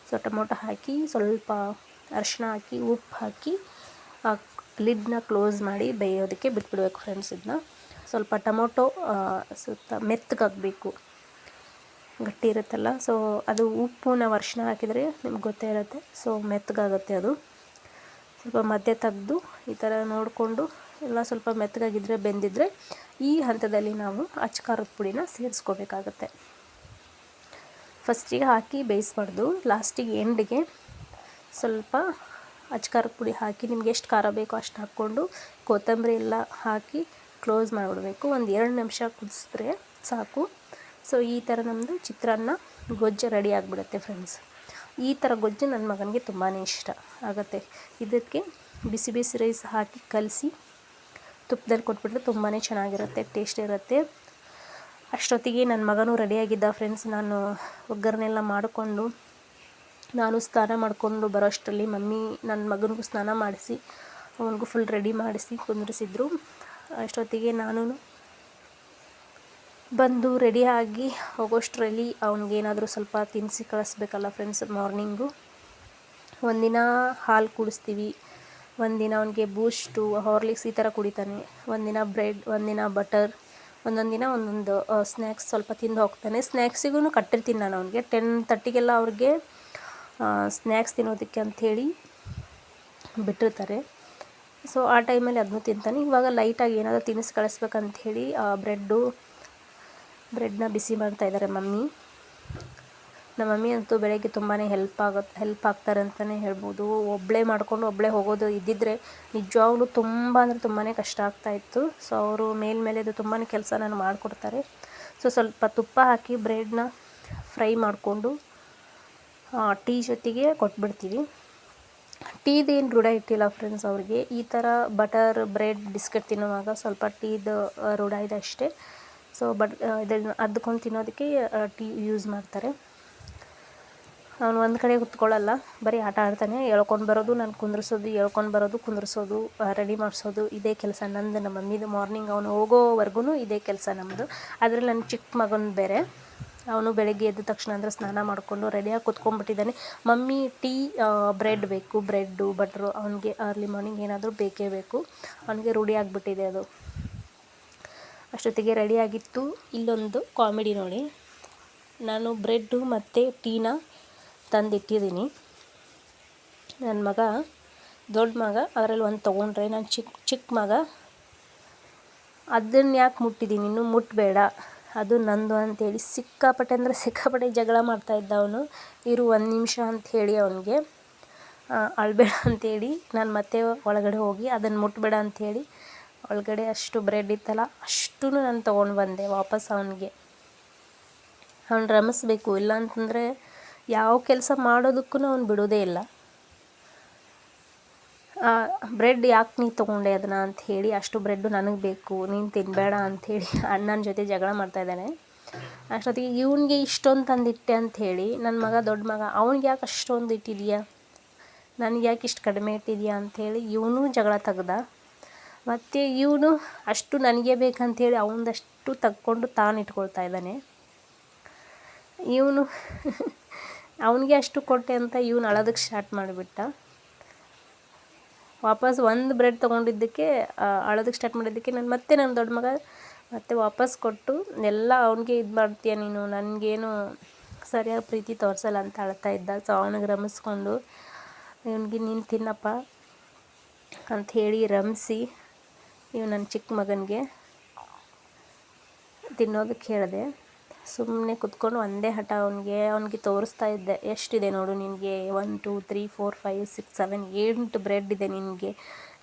ಸೊ ಟೊಮೊಟೊ ಹಾಕಿ ಸ್ವಲ್ಪ ಅರಿಶಿನ ಹಾಕಿ ಉಪ್ಪು ಹಾಕಿ ಲಿಡ್ನ ಕ್ಲೋಸ್ ಮಾಡಿ ಬೇಯೋದಕ್ಕೆ ಬಿಟ್ಬಿಡ್ಬೇಕು ಫ್ರೆಂಡ್ಸ್. ಇದನ್ನ ಸ್ವಲ್ಪ ಟೊಮೊಟೊ ಸ್ವಲ್ಪ ಮೆತ್ತಗಾಗಬೇಕು, ಗಟ್ಟಿ ಇರುತ್ತಲ್ಲ. ಸೊ ಅದು ಉಪ್ಪು ನಾವು ಅರಿಶಿನ ಹಾಕಿದರೆ ನಿಮ್ಗೆ ಗೊತ್ತೇ ಇರುತ್ತೆ. ಸೊ ಮೆತ್ತಗಾಗುತ್ತೆ ಅದು. ಸ್ವಲ್ಪ ಮಧ್ಯೆ ತೆಗೆದು ಈ ಥರ ನೋಡಿಕೊಂಡು ಎಲ್ಲ ಸ್ವಲ್ಪ ಮೆತ್ತಗಾಗಿದ್ದರೆ ಬೆಂದಿದ್ದರೆ ಈ ಹಂತದಲ್ಲಿ ನಾವು ಅಚ್ಚ ಖಾರದ ಪುಡಿನ ಸೇರಿಸ್ಕೋಬೇಕಾಗತ್ತೆ. ಫಸ್ಟಿಗೆ ಹಾಕಿ ಬೇಯಿಸ್ಬಾರ್ದು, ಲಾಸ್ಟಿಗೆ ಎಂಡಿಗೆ ಸ್ವಲ್ಪ ಅಚ್ಚ ಖಾರದ ಪುಡಿ ಹಾಕಿ ನಿಮ್ಗೆ ಎಷ್ಟು ಖಾರ ಬೇಕೋ ಅಷ್ಟು ಹಾಕ್ಕೊಂಡು ಕೊತ್ತಂಬರಿ ಎಲ್ಲ ಹಾಕಿ ಕ್ಲೋಸ್ ಮಾಡಿಬಿಡ್ಬೇಕು. ಒಂದು 2 ನಿಮಿಷ ಕುದಿಸಿದ್ರೆ ಸಾಕು. ಸೊ ಈ ಥರ ನಮ್ಮದು ಚಿತ್ರಾನ್ನ ಗೊಜ್ಜು ರೆಡಿ ಆಗಿಬಿಡುತ್ತೆ ಫ್ರೆಂಡ್ಸ್. ಈ ಥರ ಗೊಜ್ಜು ನನ್ನ ಮಗನಿಗೆ ತುಂಬಾ ಇಷ್ಟ ಆಗುತ್ತೆ. ಇದಕ್ಕೆ ಬಿಸಿ ಬಿಸಿ ರೈಸ್ ಹಾಕಿ ಕಲಸಿ ತುಪ್ಪದಲ್ಲಿ ಕೊಟ್ಬಿಟ್ರೆ ತುಂಬಾ ಚೆನ್ನಾಗಿರುತ್ತೆ, ಟೇಸ್ಟ್ ಇರುತ್ತೆ. ಅಷ್ಟೊತ್ತಿಗೆ ನನ್ನ ಮಗನೂ ರೆಡಿಯಾಗಿದ್ದ ಫ್ರೆಂಡ್ಸ್. ನಾನು ಒಗ್ಗರಣೆಲ್ಲ ಮಾಡಿಕೊಂಡು ನಾನು ಸ್ನಾನ ಮಾಡಿಕೊಂಡು ಬರೋ ಅಷ್ಟರಲ್ಲಿ ಮಮ್ಮಿ ನನ್ನ ಮಗನಿಗೂ ಸ್ನಾನ ಮಾಡಿಸಿ ಅವನಿಗೂ ಫುಲ್ ರೆಡಿ ಮಾಡಿಸಿ ಕುಂದಿರಿಸಿದ್ರು. ಅಷ್ಟೊತ್ತಿಗೆ ನಾನು ಬಂದು ರೆಡಿಯಾಗಿ ಹೋಗೋಷ್ಟರಲ್ಲಿ ಅವ್ನಿಗೇನಾದರೂ ಸ್ವಲ್ಪ ತಿನ್ನಿಸಿ ಕಳಿಸ್ಬೇಕಲ್ಲ ಫ್ರೆಂಡ್ಸ್. ಮಾರ್ನಿಂಗು ಒಂದಿನ ಹಾಲು ಕುಡಿಸ್ತೀವಿ, ಒಂದಿನ ಅವನಿಗೆ ಬೂಸ್ಟು, ಹಾರ್ಲಿಕ್ಸ್ ಈ ಥರ ಕುಡಿತಾನೆ, ಒಂದಿನ ಬ್ರೆಡ್, ಒಂದಿನ ಬಟರ್, ಒಂದೊಂದು ದಿನ ಒಂದೊಂದು ಸ್ನ್ಯಾಕ್ಸ್ ಸ್ವಲ್ಪ ತಿಂದು ಹೋಗ್ತಾನೆ. ಸ್ನ್ಯಾಕ್ಸಿಗೂ ಕಟ್ಟಿರ್ತೀನಿ ನಾನು ಅವನಿಗೆ 10:30ಗೆಲ್ಲ ಅವ್ರಿಗೆ ಸ್ನ್ಯಾಕ್ಸ್ ತಿನ್ನೋದಕ್ಕೆ ಅಂಥೇಳಿ ಬಿಟ್ಟಿರ್ತಾರೆ. ಸೊ ಆ ಟೈಮಲ್ಲಿ ಅದನ್ನು ತಿಂತಾನೆ. ಇವಾಗ ಲೈಟಾಗಿ ಏನಾದರೂ ತಿನ್ನಿಸಿ ಕಳಿಸ್ಬೇಕಂಥೇಳಿ ಬ್ರೆಡ್ನ ಬಿಸಿ ಮಾಡ್ತಾಯಿದ್ದಾರೆ ಮಮ್ಮಿ. ನಮ್ಮ ಮಮ್ಮಿ ಅಂತೂ ಬೆಳಗ್ಗೆ ತುಂಬಾ ಹೆಲ್ಪ್ ಆಗ್ತಾರೆ ಅಂತಲೇ ಹೇಳ್ಬೋದು. ಒಬ್ಬಳೇ ಮಾಡಿಕೊಂಡು ಒಬ್ಬಳೇ ಹೋಗೋದು ಇದ್ದಿದ್ದರೆ ನಿಜವಾಗ್ಲೂ ತುಂಬ ಅಂದರೆ ತುಂಬಾ ಕಷ್ಟ ಆಗ್ತಾಯಿತ್ತು. ಸೊ ಅವರು ಮೇಲೆದು ತುಂಬಾ ಕೆಲಸ ನಾನು ಮಾಡಿಕೊಡ್ತಾರೆ. ಸೊ ಸ್ವಲ್ಪ ತುಪ್ಪ ಹಾಕಿ ಬ್ರೆಡ್ನ ಫ್ರೈ ಮಾಡಿಕೊಂಡು ಟೀ ಜೊತೆಗೆ ಕೊಟ್ಬಿಡ್ತೀವಿ. ಟೀದೇನು ರೂಢ ಇಟ್ಟಿಲ್ಲ ಫ್ರೆಂಡ್ಸ್ ಅವ್ರಿಗೆ. ಈ ಥರ ಬಟರ್, ಬ್ರೆಡ್, ಬಿಸ್ಕೆಟ್ ತಿನ್ನುವಾಗ ಸ್ವಲ್ಪ ಟೀದು ರೂಢ ಇದೆ ಅಷ್ಟೇ. ಸೊ ಇದನ್ನು ಅದ್ಕೊಂಡು ತಿನ್ನೋದಕ್ಕೆ ಟೀ ಯೂಸ್ ಮಾಡ್ತಾರೆ. ಅವನು ಒಂದು ಕಡೆ ಕೂತ್ಕೊಳ್ಳಲ್ಲ, ಬರೀ ಆಟ ಆಡ್ತಾನೆ. ಎಳ್ಕೊಂಡು ಬರೋದು, ನಾನು ಕುಂದ್ರಿಸೋದು, ಎಳ್ಕೊಂಡು ಬರೋದು, ಕುಂದ್ರಿಸೋದು, ರೆಡಿ ಮಾಡಿಸೋದು, ಇದೇ ಕೆಲಸ ನಂದು. ನಮ್ಮ ಮಮ್ಮಿದು ಮಾರ್ನಿಂಗ್ ಅವನು ಹೋಗೋವರೆಗೂ ಇದೇ ಕೆಲಸ ನಮ್ಮದು. ಅದರಲ್ಲಿ ನನ್ನ ಚಿಕ್ಕ ಮಗನ ಬೇರೆ, ಅವನು ಬೆಳಗ್ಗೆ ಎದ್ದ ತಕ್ಷಣ ಅಂದರೆ ಸ್ನಾನ ಮಾಡಿಕೊಂಡು ರೆಡಿಯಾಗಿ ಕೂತ್ಕೊಂಡ್ಬಿಟ್ಟಿದ್ದಾನೆ. ಮಮ್ಮಿ ಟೀ ಬ್ರೆಡ್ ಬೇಕು, ಬ್ರೆಡ್ಡು ಬಟ್ರು ಅವನಿಗೆ ಅರ್ಲಿ ಮಾರ್ನಿಂಗ್ ಏನಾದರೂ ಬೇಕೇ ಬೇಕು. ಅವನಿಗೆ ರೂಢಿ ಆಗಿಬಿಟ್ಟಿದೆ ಅದು. ಅಷ್ಟೊತ್ತಿಗೆ ರೆಡಿಯಾಗಿತ್ತು. ಇಲ್ಲೊಂದು ಕಾಮಿಡಿ ನೋಡಿ, ನಾನು ಬ್ರೆಡ್ಡು ಮತ್ತು ಟೀನ ತಂದಿಟ್ಟಿದ್ದೀನಿ. ನನ್ನ ಮಗ ದೊಡ್ಡ ಮಗ ಅದರಲ್ಲಿ ಒಂದು ತೊಗೊಂಡ್ರೆ, ನಾನು ಚಿಕ್ಕ ಮಗ ಅದನ್ನು ಯಾಕೆ ಮುಟ್ಟಿದ್ದೀನಿ, ಇನ್ನೂ ಮುಟ್ಟಬೇಡ, ಅದು ನಂದು ಅಂಥೇಳಿ ಸಿಕ್ಕಾಪಟ್ಟೆ ಅಂದರೆ ಸಿಕ್ಕಾಪಟ್ಟೆ ಜಗಳ ಮಾಡ್ತಾಯಿದ್ದ ಅವನು. ಇರು 1 ನಿಮಿಷ ಅಂಥೇಳಿ ಅವನಿಗೆ ಅಳಬೇಡ ಅಂಥೇಳಿ ನಾನು ಮತ್ತೆ ಒಳಗಡೆ ಹೋಗಿ ಅದನ್ನು ಮುಟ್ಟಬೇಡ ಅಂಥೇಳಿ ಒಳಗಡೆ ಅಷ್ಟು ಬ್ರೆಡ್ ಇತ್ತಲ್ಲ ಅಷ್ಟೂ ನಾನು ತೊಗೊಂಡು ಬಂದೆ ವಾಪಸ್ ಅವನಿಗೆ. ಅವ್ನು ರಮಿಸ್ಬೇಕು, ಇಲ್ಲ ಅಂತಂದರೆ ಯಾವ ಕೆಲಸ ಮಾಡೋದಕ್ಕೂ ಅವ್ನು ಬಿಡೋದೇ ಇಲ್ಲ. ಬ್ರೆಡ್ ಯಾಕೆ ನೀನು ತೊಗೊಂಡೆ ಅದನ್ನು ಅಂಥೇಳಿ, ಅಷ್ಟು ಬ್ರೆಡ್ಡು ನನಗೆ ಬೇಕು, ನೀನು ತಿನ್ನಬೇಡ ಅಂಥೇಳಿ ಅಣ್ಣನ ಜೊತೆ ಜಗಳ ಮಾಡ್ತಾಯಿದ್ದಾನೆ. ಅಷ್ಟೊತ್ತಿಗೆ ಇವನಿಗೆ ಇಷ್ಟೊಂದು ತಂದಿಟ್ಟೆ ಅಂಥೇಳಿ ನನ್ನ ಮಗ ದೊಡ್ಡ ಮಗ, ಅವ್ನಿಗೆ ಯಾಕೆ ಅಷ್ಟೊಂದು ಇಟ್ಟಿದೆಯಾ, ನನಗೆ ಯಾಕೆ ಇಷ್ಟು ಕಡಿಮೆ ಇಟ್ಟಿದೆಯಾ ಅಂಥೇಳಿ ಇವನು ಜಗಳ ತೆಗ್ದ. ಮತ್ತು ಇವನು ಅಷ್ಟು ನನಗೆ ಬೇಕಂಥೇಳಿ ಅವನದಷ್ಟು ತಕ್ಕೊಂಡು ತಾನು ಇಟ್ಕೊಳ್ತಾ ಇದ್ದಾನೆ. ಇವನು ಅವನಿಗೆ ಅಷ್ಟು ಕೊಟ್ಟೆ ಅಂತ ಇವನು ಅಳೋದಕ್ಕೆ ಸ್ಟಾರ್ಟ್ ಮಾಡಿಬಿಟ್ಟ. ವಾಪಸ್ ಒಂದು ಬ್ರೆಡ್ ತೊಗೊಂಡಿದ್ದಕ್ಕೆ ಅಳೋದಕ್ಕೆ ಸ್ಟಾರ್ಟ್ ಮಾಡಿದ್ದಕ್ಕೆ ನನ್ನ ದೊಡ್ಡ ಮಗ ಮತ್ತೆ ವಾಪಸ್ ಕೊಟ್ಟು, ಎಲ್ಲ ಅವನಿಗೆ ಇದು ಮಾಡ್ತೀಯ ನೀನು, ನನಗೇನು ಸರಿಯಾಗಿ ಪ್ರೀತಿ ತೋರಿಸಲ್ಲ ಅಂತ ಅಳ್ತಾ ಇದ್ದ. ಸೊ ಅವನಿಗೆ ರಮಿಸ್ಕೊಂಡು ಇವನಿಗೆ ನೀನು ತಿನ್ನಪ್ಪ ಅಂಥೇಳಿ ರಮಿಸಿ ನನ್ನ ಚಿಕ್ಕ ಮಗನಿಗೆ ತಿನ್ನೋದಕ್ಕೆ ಹೇಳಿದೆ. ಸುಮ್ಮನೆ ಕುತ್ಕೊಂಡು ಒಂದೇ ಹಠ ಅವನಿಗೆ ತೋರಿಸ್ತಾ ಇದ್ದೆ, ಎಷ್ಟಿದೆ ನೋಡು ನಿನಗೆ, 1 2 3 4 5 6 7 8 ಬ್ರೆಡ್ ಇದೆ ನಿನಗೆ,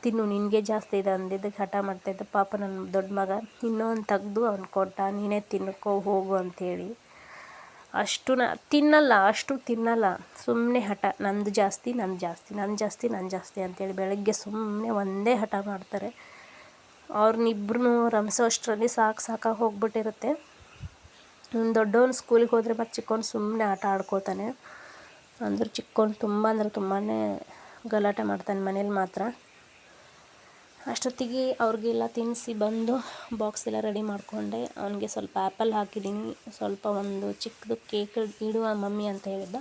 ತಿನ್ನು, ನಿನಗೆ ಜಾಸ್ತಿ ಇದೆ ಅಂದಿದ್ದಕ್ಕೆ ಹಠ ಮಾಡ್ತಾಯಿದ್ದ. ಪಾಪ ನನ್ನ ದೊಡ್ಡ ಮಗ ಇನ್ನೊಂದು ತೆಗ್ದು ಅವ್ನು ಕೊಟ್ಟ, ನೀನೇ ತಿನ್ನಕ್ಕೋ ಹೋಗು ಅಂಥೇಳಿ. ಅಷ್ಟು ತಿನ್ನಲ್ಲ, ಸುಮ್ಮನೆ ಹಠ, ನಂದು ಜಾಸ್ತಿ ನಂದು ಜಾಸ್ತಿ ನಂದು ಜಾಸ್ತಿ ನಂದು ಜಾಸ್ತಿ ಅಂಥೇಳಿ ಬೆಳಗ್ಗೆ ಸುಮ್ಮನೆ ಒಂದೇ ಹಠ ಮಾಡ್ತಾರೆ. ಅವ್ರನ್ನಿಬ್ರು ರಮಿಸೋ ಅಷ್ಟರಲ್ಲಿ ಸಾಕಾಗಿ ಹೋಗ್ಬಿಟ್ಟಿರುತ್ತೆ. ದೊಡ್ಡವನು ಸ್ಕೂಲಿಗೆ ಹೋದರೆ ಮತ್ತು ಚಿಕ್ಕವನು ಸುಮ್ಮನೆ ಆಟ ಆಡ್ಕೋತಾನೆ. ಅಂದ್ರೆ ಚಿಕ್ಕವನು ತುಂಬ ತುಂಬಾ ಗಲಾಟೆ ಮಾಡ್ತಾನೆ ಮನೇಲಿ ಮಾತ್ರ. ಅಷ್ಟೊತ್ತಿಗೆ ಅವ್ರಿಗೆಲ್ಲ ತಿನ್ನಿಸಿ ಬಂದು ಬಾಕ್ಸ್ ಎಲ್ಲ ರೆಡಿ ಮಾಡಿಕೊಂಡೆ. ಅವನಿಗೆ ಸ್ವಲ್ಪ ಆ್ಯಪಲ್ ಹಾಕಿದ್ದೀನಿ, ಸ್ವಲ್ಪ ಒಂದು ಚಿಕ್ಕದು ಕೇಕ್ ಇಡುವ ಮಮ್ಮಿ ಅಂತ ಹೇಳಿದ್ದ,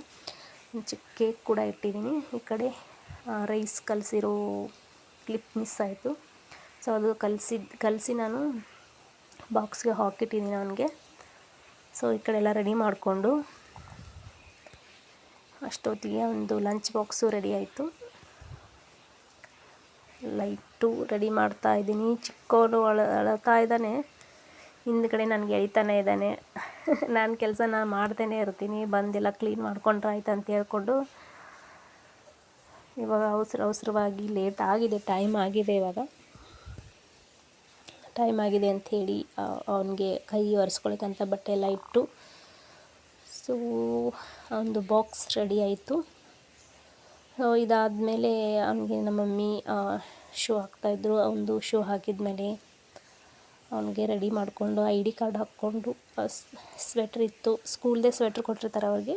ಚಿಕ್ಕ ಕೇಕ್ ಕೂಡ ಇಟ್ಟಿದ್ದೀನಿ. ಈ ಕಡೆ ರೈಸ್ ಕಲಸಿರೋ ಕ್ಲಿಪ್ ಮಿಸ್ ಆಯಿತು. ಸೊ ಅದು ಕಲಸಿ ನಾನು ಬಾಕ್ಸ್ಗೆ ಹಾಕಿಟ್ಟಿದ್ದೀನಿ ಅವನಿಗೆ. ಸೊ ಈ ಕಡೆ ಎಲ್ಲ ರೆಡಿ ಮಾಡಿಕೊಂಡು ಅಷ್ಟೊತ್ತಿಗೆ ಒಂದು ಲಂಚ್ ಬಾಕ್ಸು ರೆಡಿ ಆಯಿತು. ಲೈಟು ರೆಡಿ ಮಾಡ್ತಾ ಇದ್ದೀನಿ. ಚಿಕ್ಕವನು ಅಳ್ತಾ ಇದ್ದಾನೆ, ಹಿಂದ್ಗಡೆ ನನಗೆ ಎಳಿತಾನೆ ಇದ್ದಾನೆ. ನಾನು ಕೆಲಸನ ಮಾಡ್ತಾನೆ ಇರ್ತೀನಿ, ಬಂದೆಲ್ಲ ಕ್ಲೀನ್ ಮಾಡ್ಕೊಂಡ್ರೆ ಆಯ್ತು ಅಂತ ಹೇಳ್ಕೊಂಡು ಇವಾಗ ಅವಸರವಾಗಿ ಲೇಟ್ ಆಗಿದೆ, ಟೈಮ್ ಆಗಿದೆ ಅಂಥೇಳಿ ಅವನಿಗೆ ಕೈ ಒರೆಸ್ಕೊಳಕ್ಕಂತ ಬಟ್ಟೆ ಎಲ್ಲ ಇಟ್ಟು, ಸೊ ಒಂದು ಬಾಕ್ಸ್ ರೆಡಿ ಆಯಿತು. ಸೊ ಇದಾದಮೇಲೆ ಅವನಿಗೆ ನಮ್ಮ ಮಮ್ಮಿ ಶೂ ಹಾಕ್ತಾಯಿದ್ರು. ಅವನದು ಶೂ ಹಾಕಿದ್ಮೇಲೆ ಅವನಿಗೆ ರೆಡಿ ಮಾಡಿಕೊಂಡು ID ಕಾರ್ಡ್ ಹಾಕ್ಕೊಂಡು, ಸ್ವೆಟ್ರ್ ಇತ್ತು, ಸ್ಕೂಲ್ದೇ ಸ್ವೆಟ್ರ್ ಕೊಟ್ಟಿರ್ತಾರೆ ಅವ್ರಿಗೆ.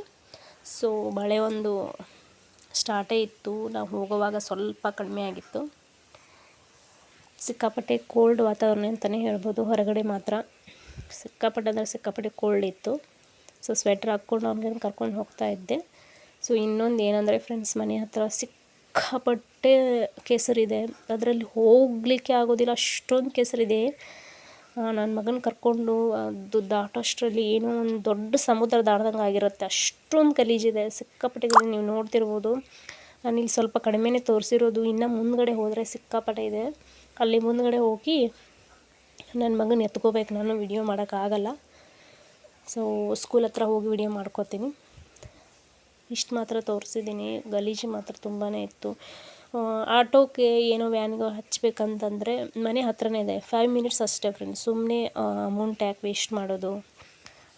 ಸೊ ಮಳೆ ಒಂದು ಸ್ಟಾರ್ಟೇ ಇತ್ತು, ನಾವು ಹೋಗುವಾಗ ಸ್ವಲ್ಪ ಕಡಿಮೆ ಆಗಿತ್ತು. ಸಿಕ್ಕಾಪಟ್ಟೆ ಕೋಲ್ಡ್ ವಾತಾವರಣ ಅಂತಲೇ ಹೇಳ್ಬೋದು. ಹೊರಗಡೆ ಮಾತ್ರ ಸಿಕ್ಕಾಪಟ್ಟೆ ಕೋಲ್ಡ್ ಇತ್ತು. ಸೊ ಸ್ವೆಟ್ರ್ ಹಾಕ್ಕೊಂಡು ಅವ್ನಿಗೆ ಕರ್ಕೊಂಡು ಹೋಗ್ತಾ ಇದ್ದೆ. ಸೊ ಇನ್ನೊಂದು ಏನಂದರೆ ಫ್ರೆಂಡ್ಸ್, ಮನೆ ಹತ್ರ ಸಿಕ್ಕಾಪಟ್ಟೆ ಕೆಸರಿದೆ, ಅದರಲ್ಲಿ ಹೋಗಲಿಕ್ಕೆ ಆಗೋದಿಲ್ಲ, ಅಷ್ಟೊಂದು ಕೆಸರಿದೆ. ನನ್ನ ಮಗನ ಕರ್ಕೊಂಡು ಅದು ದಾಟೋಷ್ಟರಲ್ಲಿ ಏನೋ ಒಂದು ದೊಡ್ಡ ಸಮುದ್ರ ದಾಟ್ದಂಗೆ ಆಗಿರುತ್ತೆ, ಅಷ್ಟೊಂದು ಗಲೀಜಿದೆ, ಸಿಕ್ಕಾಪಟ್ಟೆ ಗಲೀಜು. ನೀವು ನೋಡ್ತಿರ್ಬೋದು, ನಾನಿಲ್ಲಿ ಸ್ವಲ್ಪ ಕಡಿಮೆನೇ ತೋರಿಸಿರೋದು, ಇನ್ನು ಮುಂದ್ಗಡೆ ಹೋದರೆ ಸಿಕ್ಕಾಪಟ್ಟೆ ಇದೆ. ಅಲ್ಲಿ ಮುಂದ್ಗಡೆ ಹೋಗಿ ನನ್ನ ಮಗನ ಎತ್ಕೋಬೇಕು, ನಾನು ವಿಡಿಯೋ ಮಾಡೋಕ್ಕಾಗಲ್ಲ. ಸೊ ಸ್ಕೂಲ್ ಹತ್ರ ಹೋಗಿ ವಿಡಿಯೋ ಮಾಡ್ಕೋತೀನಿ. ಇಷ್ಟು ಮಾತ್ರ ತೋರಿಸಿದ್ದೀನಿ. ಗಲೀಜು ಮಾತ್ರ ತುಂಬಾ ಇತ್ತು. ಆಟೋಕ್ಕೆ ಏನೋ ವ್ಯಾನ್ಗೆ ಹಚ್ಬೇಕಂತಂದರೆ ಮನೆ ಹತ್ರನೇ ಇದೆ, 5 ಮಿನಿಟ್ಸ್ ಅಷ್ಟೇ ಫ್ರೆಂಡ್ಸ್. ಸುಮ್ಮನೆ ಅಮೌಂಟ್ ಯಾಕೆ ವೇಸ್ಟ್ ಮಾಡೋದು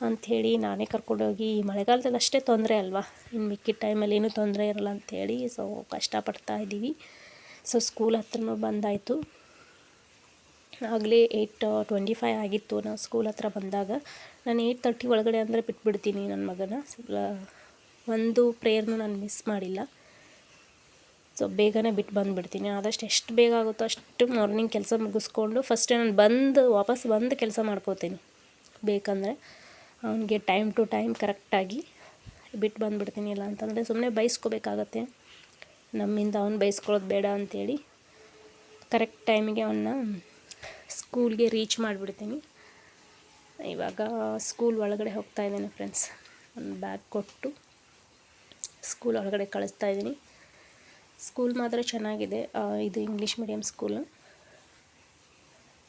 ಅಂಥೇಳಿ ನಾನೇ ಕರ್ಕೊಂಡೋಗಿ, ಮಳೆಗಾಲದಲ್ಲಿ ಅಷ್ಟೇ ತೊಂದರೆ ಅಲ್ವಾ, ಇನ್ನು ಮಿಕ್ಕಿದ ಟೈಮಲ್ಲಿ ಏನೂ ತೊಂದರೆ ಇರಲ್ಲ ಅಂಥೇಳಿ ಸೊ ಕಷ್ಟಪಡ್ತಾ ಇದ್ದೀವಿ. ಸೊ ಸ್ಕೂಲ್ ಹತ್ರನೂ ಬಂದಾಯಿತು. ಆಗಲೇ 8:25 ಆಗಿತ್ತು ನಾವು ಸ್ಕೂಲ್ ಹತ್ರ ಬಂದಾಗ. ನಾನು 8:30 ಒಳಗಡೆ ಅಂದರೆ ಬಿಟ್ಬಿಡ್ತೀನಿ ನನ್ನ ಮಗನ. ಒಂದು ಪ್ರೇಯರ್ನು ನಾನು ಮಿಸ್ ಮಾಡಿಲ್ಲ. ಸೊ ಬೇಗನೆ ಬಿಟ್ಟು ಬಂದುಬಿಡ್ತೀನಿ. ಆದಷ್ಟು ಎಷ್ಟು ಬೇಗ ಆಗುತ್ತೋ ಅಷ್ಟು ಮಾರ್ನಿಂಗ್ ಕೆಲಸ ಮುಗಿಸ್ಕೊಂಡು ಫಸ್ಟೇ ನಾನು ವಾಪಸ್ ಬಂದು ಕೆಲಸ ಮಾಡ್ಕೋತೀನಿ ಬೇಕಂದರೆ. ಅವನಿಗೆ ಟೈಮ್ ಟು ಟೈಮ್ ಕರೆಕ್ಟಾಗಿ ಬಿಟ್ಟು ಬಂದುಬಿಡ್ತೀನಿ. ಇಲ್ಲ ಅಂತಂದರೆ ಸುಮ್ಮನೆ ಬೈಸ್ಕೋಬೇಕಾಗತ್ತೆ, ನಮ್ಮಿಂದ ಅವ್ನು ಬೈಸ್ಕೊಳ್ಳೋದು ಬೇಡ ಅಂಥೇಳಿ ಕರೆಕ್ಟ್ ಟೈಮಿಗೆ ಅವನ್ನ ಸ್ಕೂಲ್ಗೆ ರೀಚ್ ಮಾಡಿಬಿಡ್ತೀನಿ. ಇವಾಗ ಸ್ಕೂಲ್ ಒಳಗಡೆ ಹೋಗ್ತಾ ಇದ್ದೀನಿ ಫ್ರೆಂಡ್ಸ್. ಒಂದು ಬ್ಯಾಗ್ ಕೊಟ್ಟು ಸ್ಕೂಲ್ ಒಳಗಡೆ ಕಳಿಸ್ತಾ ಇದ್ದೀನಿ. ಸ್ಕೂಲ್ ಮಾತ್ರ ಚೆನ್ನಾಗಿದೆ, ಇದು ಇಂಗ್ಲೀಷ್ ಮೀಡಿಯಮ್ ಸ್ಕೂಲು.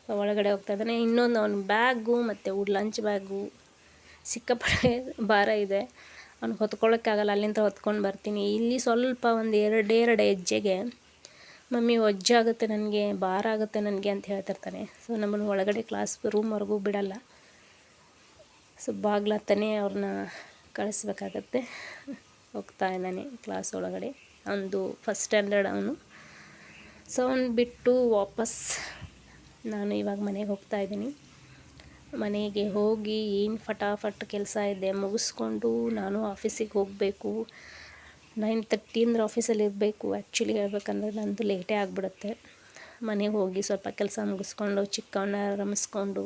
ಒಳಗಡೆ ಹೋಗ್ತಾ ಇದ್ದಾನೆ. ಇನ್ನೊಂದು ಅವನ ಬ್ಯಾಗು ಮತ್ತು ಲಂಚ್ ಬ್ಯಾಗು ಸಿಕ್ಕಾಪಟ್ಟೆ ಭಾರ ಇದೆ, ಅವ್ನು ಹೊತ್ಕೊಳ್ಳೋಕ್ಕಾಗಲ್ಲ, ಅಲ್ಲಿಂದ ಹೊತ್ಕೊಂಡು ಬರ್ತೀನಿ. ಇಲ್ಲಿ ಸ್ವಲ್ಪ ಒಂದು ಎರಡು ಹೆಜ್ಜೆಗೆ ಮಮ್ಮಿ ಒಜ್ಜಾಗುತ್ತೆ ನನಗೆ, ಭಾರ ಆಗುತ್ತೆ ನನಗೆ ಅಂತ ಹೇಳ್ತಿರ್ತಾನೆ. ಸೊ ನಮ್ಮನ್ನು ಒಳಗಡೆ ಕ್ಲಾಸ್ ರೂಮ್ವರೆಗೂ ಬಿಡಲ್ಲ, ಸೊ ಬಾಗ್ಲತ್ತನೇ ಅವ್ರನ್ನ ಕಳಿಸ್ಬೇಕಾಗತ್ತೆ. ಹೋಗ್ತಾ ಇದ್ದಾನೆ ಕ್ಲಾಸ್ ಒಳಗಡೆ. ಅವನದು ಫಸ್ಟ್ ಸ್ಟ್ಯಾಂಡರ್ಡ್ ಅವನು. ಸೊ ಅವ್ನು ಬಿಟ್ಟು ವಾಪಸ್ ನಾನು ಇವಾಗ ಮನೆಗೆ ಹೋಗ್ತಾ ಇದ್ದೀನಿ. ಮನೆಗೆ ಹೋಗಿ ಏನು ಫಟಾಫಟ್ ಕೆಲಸ ಇದೆ ಮುಗಿಸ್ಕೊಂಡು ನಾನು ಆಫೀಸಿಗೆ ಹೋಗಬೇಕು. 9:30 ಅಂದ್ರೆ ಆಫೀಸಲ್ಲಿ ಇರಬೇಕು. ಆ್ಯಕ್ಚುಲಿ ಹೇಳ್ಬೇಕಂದ್ರೆ ನಂದು ಲೇಟೇ ಆಗಿಬಿಡುತ್ತೆ. ಮನೆಗೆ ಹೋಗಿ ಸ್ವಲ್ಪ ಕೆಲಸ ಮುಗಿಸ್ಕೊಂಡು ಚಿಕ್ಕವನ್ನ ರಮಿಸ್ಕೊಂಡು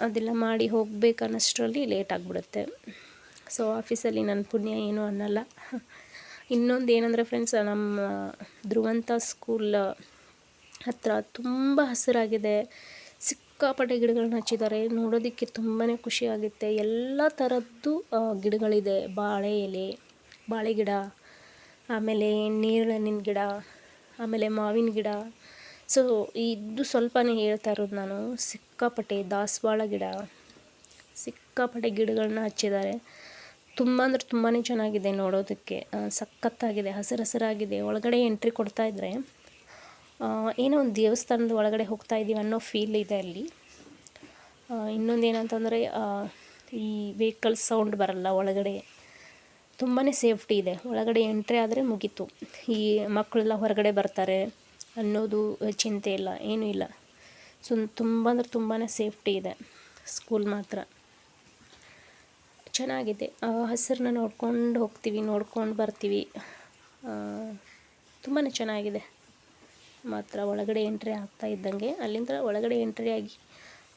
ಅದೆಲ್ಲ ಮಾಡಿ ಹೋಗ್ಬೇಕು ಅನ್ನೋಷ್ಟರಲ್ಲಿ ಲೇಟ್ ಆಗಿಬಿಡುತ್ತೆ. ಸೊ ಆಫೀಸಲ್ಲಿ ನನ್ನ ಪುಣ್ಯ ಏನೂ ಅನ್ನಲ್ಲ. ಇನ್ನೊಂದು ಏನಂದರೆ ಫ್ರೆಂಡ್ಸ್, ನಮ್ಮ ಧ್ರುವಂತ ಸ್ಕೂಲ್ ಹತ್ತಿರ ತುಂಬ ಹಸಿರಾಗಿದೆ, ಸಿಕ್ಕಾಪಟ್ಟೆ ಗಿಡಗಳನ್ನ ಹಚ್ಚಿದ್ದಾರೆ. ನೋಡೋದಕ್ಕೆ ತುಂಬಾ ಖುಷಿಯಾಗುತ್ತೆ. ಎಲ್ಲ ಥರದ್ದು ಗಿಡಗಳಿದೆ. ಬಾಳೆ ಎಲೆ, ಬಾಳೆ ಗಿಡ, ಆಮೇಲೆ ನೇರಳೆಹಣ್ಣಿನ ಗಿಡ, ಆಮೇಲೆ ಮಾವಿನ ಗಿಡ. ಸೊ ಇದು ಸ್ವಲ್ಪನೇ ಹೇಳ್ತಾ ಇರೋದು ನಾನು. ಸಿಕ್ಕಾಪಟ್ಟೆ ದಾಸವಾಳ ಗಿಡ, ಸಿಕ್ಕಾಪಟ್ಟೆ ಗಿಡಗಳನ್ನ ಹಚ್ಚಿದ್ದಾರೆ. ತುಂಬ ಅಂದರೆ ತುಂಬಾ ಚೆನ್ನಾಗಿದೆ ನೋಡೋದಕ್ಕೆ, ಸಖತ್ತಾಗಿದೆ, ಹಸಿರಾಗಿದೆ. ಒಳಗಡೆ ಎಂಟ್ರಿ ಕೊಡ್ತಾಯಿದ್ರೆ ಏನೋ ಒಂದು ದೇವಸ್ಥಾನದ ಒಳಗಡೆ ಹೋಗ್ತಾ ಇದ್ದೀವಿ ಅನ್ನೋ ಫೀಲ್ ಇದೆ ಅಲ್ಲಿ. ಇನ್ನೊಂದು ಏನಂತಂದರೆ ಈ ವೆಹಿಕಲ್ಸ್ ಸೌಂಡ್ ಬರಲ್ಲ ಒಳಗಡೆ, ತುಂಬಾ ಸೇಫ್ಟಿ ಇದೆ. ಒಳಗಡೆ ಎಂಟ್ರಿ ಆದರೆ ಮುಗೀತು, ಈ ಮಕ್ಕಳೆಲ್ಲ ಹೊರಗಡೆ ಬರ್ತಾರೆ ಅನ್ನೋದು ಚಿಂತೆ ಇಲ್ಲ, ಏನೂ ಇಲ್ಲ. ಸೊ ತುಂಬ ಅಂದರೆ ತುಂಬಾ ಸೇಫ್ಟಿ ಇದೆ ಸ್ಕೂಲ್ ಮಾತ್ರ. ಚೆನ್ನಾಗಿದೆ, ಹಸಿರನ್ನ ನೋಡ್ಕೊಂಡು ಹೋಗ್ತೀವಿ, ನೋಡ್ಕೊಂಡು ಬರ್ತೀವಿ. ತುಂಬಾ ಚೆನ್ನಾಗಿದೆ ಮಾತ್ರ. ಒಳಗಡೆ ಎಂಟ್ರಿ ಆಗ್ತಾ ಇದ್ದಂಗೆ ಅಲ್ಲಿಂದ ಒಳಗಡೆ ಎಂಟ್ರಿ ಆಗಿ